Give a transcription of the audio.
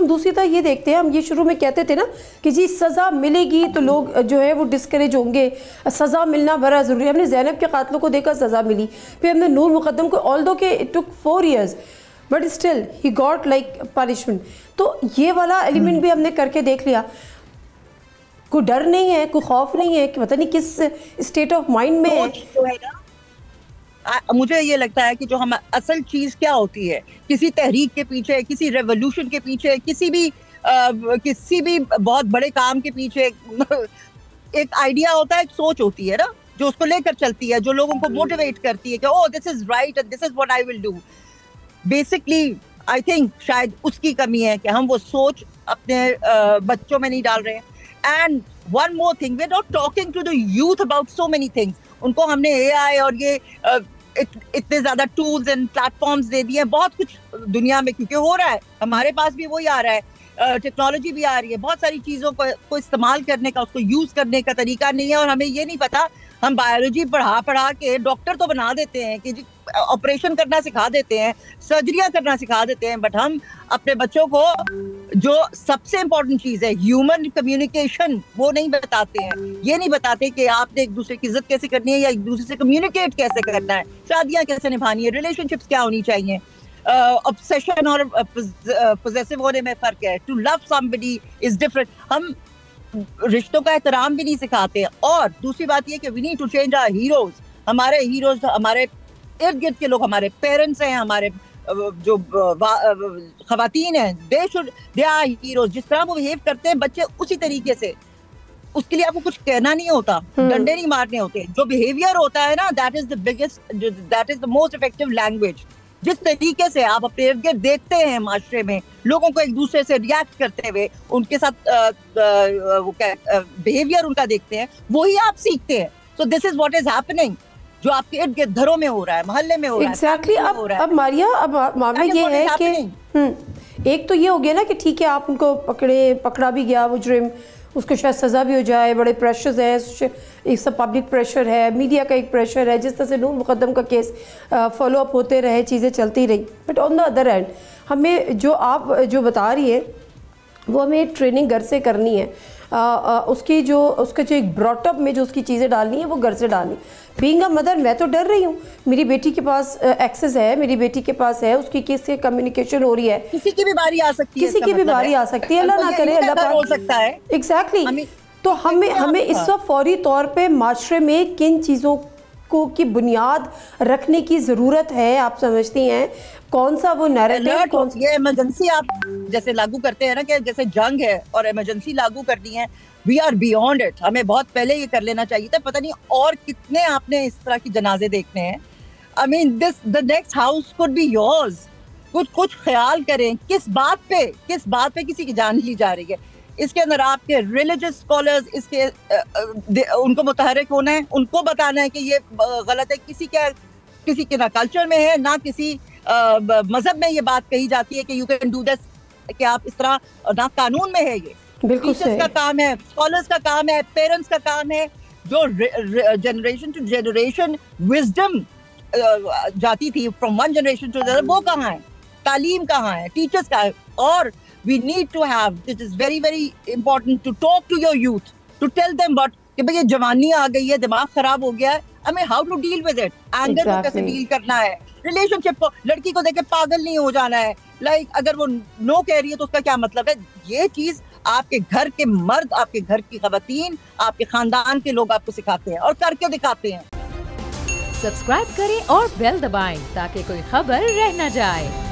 दूसरी तरह ये देखते हैं, हम ये शुरू में कहते थे ना कि जी सज़ा मिलेगी तो लोग जो है वो डिस्करेज होंगे, सज़ा मिलना बड़ा ज़रूरी है। हमने ज़ैनब के कातलों को देखा, सज़ा मिली। फिर हमने नूर मुक़द्दम को, ऑल्दो के it took 4 years but still he got like punishment. तो ये वाला एलिमेंट भी हमने करके देख लिया। कोई डर नहीं है, कोई खौफ नहीं है कि पता नहीं किस स्टेट ऑफ माइंड में है। मुझे ये लगता है कि जो हम असल चीज क्या होती है, किसी तहरीक के पीछे, किसी रेवोल्यूशन के पीछे, किसी भी बहुत बड़े काम के पीछे एक आइडिया होता है, एक सोच होती है ना, जो उसको लेकर चलती है, जो लोगों को मोटिवेट करती है कि oh this is right and this is what I will do. Basically I think शायद उसकी कमी है कि हम वो सोच अपने बच्चों में नहीं डाल रहे हैं। And one more thing, we are not talking to the youth about so many things. उनको हमने एआई और ये इतने ज्यादा टूल्स एंड प्लेटफॉर्म्स दे दिए हैं, बहुत कुछ दुनिया में क्योंकि हो रहा है, हमारे पास भी वही आ रहा है, टेक्नोलॉजी भी आ रही है, बहुत सारी चीजों को इस्तेमाल करने का, उसको यूज करने का तरीका नहीं है। और हमें ये नहीं पता, हम बायोलॉजी पढ़ा के डॉक्टर तो बना देते हैं कि ऑपरेशन करना सिखा देते हैं, सर्जरियां करना सिखा देते हैं, बट हम अपने बच्चों को जो सबसे इंपॉर्टेंट चीज है ह्यूमन कम्युनिकेशन, वो नहीं बताते हैं। ये नहीं बताते कि आपने एक दूसरे की इज्जत कैसे करनी है या एक दूसरे से कम्युनिकेट कैसे करना है, शादियां कैसे निभानी है, रिलेशनशिप्स क्या होनी चाहिए, ऑब्सेशन और पोजेसिव होने में फर्क है, to love somebody is different. हम रिश्तों का एहतराम भी नहीं सिखाते। और दूसरी बात ये कि we need to change our heroes. हमारे हीरोज हमारे इर्द गिर्द के लोग, हमारे पेरेंट्स हैं, हमारे जो खवातीन हैं, दे आर हीरोज। जिस तरह वो बिहेव करते हैं बच्चे उसी तरीके से, उसके लिए आपको कुछ कहना नहीं होता, डंडे नहीं मारने होते। जो बिहेवियर होता है ना, that is the most effective language. जिस तरीके से आप अपने इर्द गिर्द देखते हैं माशरे में लोगों को एक दूसरे से रिएक्ट करते हुए, उनके साथ वो क्या बिहेवियर उनका देखते हैं, वही आप सीखते हैं। So this is what is happening, जो आपके इर्द गिर्द घरों में हो रहा है, मोहल्ले में हो रहा है। एग्जैक्टली। अब मारिया, अब मामला ये है कि एक तो ये हो गया ना कि ठीक है आप उनको पकड़ा भी गया मुजरिम, उसको शायद सज़ा भी हो जाए, बड़े प्रेशर्स हैं, एक सब पब्लिक प्रेशर है, मीडिया का एक प्रेशर है, जिस तरह से नूर मुक़द्दम का केस फॉलो अप होते रहे, चीज़ें चलती रही। But on the other and हमें जो आप जो बता रही है वो हमें ट्रेनिंग घर से करनी है। उसका जो एक ब्रॉटअप में जो उसकी चीज़ें डालनी है वो घर से डालनी। बीइंग अ मदर मैं तो डर रही हूँ, मेरी बेटी के पास एक्सेस है, मेरी बेटी के पास है, उसकी किससे कम्युनिकेशन हो रही है, किसी की भी बारी आ सकती है, किसी की भी बारी आ सकती है, अल्लाह ना करे, अल्लाह पाक हो सकता है। एग्जैक्टली। तो हमें इस वक्त फौरी तौर पे माशरे में किन चीज़ों को की बुनियाद रखने की ज़रूरत है, आप समझती हैं? कौन सा वो नैरेटिव, ये इमरजेंसी आप जैसे लागू करते हैं ना, कि जैसे जंग है और इमरजेंसी लागू कर दी है, वी आर बियॉन्ड इट। हमें बहुत पहले ये कर लेना चाहिए था। पता नहीं और कितने आपने इस तरह की जनाजे देखने हैं। I mean the next house could be yours. कुछ ख्याल करें, किस बात पे किसी की जान ली जा रही है। इसके अंदर आपके रिलीजियस स्कॉलर्स उनको मुतहरिक होना है, उनको बताना है कि ये गलत है। किसी के ना कल्चर में है, ना किसी मजहब में ये बात कही जाती है कि यू कैन डू दिस, कि आप इस तरह, ना कानून में है ये। बिल्कुल टीचर्स का काम है, स्कॉलर्स का काम है, पेरेंट्स का काम है। जो जनरेशन टू जनरेशन विजडम जाती थी from one generation to other, वो कहाँ है? तालीम कहाँ है? टीचर्स का है। और we need to have, this is very very important to talk to your youth, to tell them what कि भाई ये जवानी आ गई है, दिमाग खराब हो गया है, I mean how to deal with it, anger को कैसे डील करना है, रिलेशनशिप को, लड़की को देख के पागल नहीं हो जाना है, लाइक अगर वो नो कह रही है तो उसका क्या मतलब है। ये चीज आपके घर के मर्द, आपके घर की खवातीन, आपके खानदान के लोग आपको सिखाते हैं और करके दिखाते हैं। सब्सक्राइब करें और बेल दबाएं ताकि कोई खबर रह न जाए।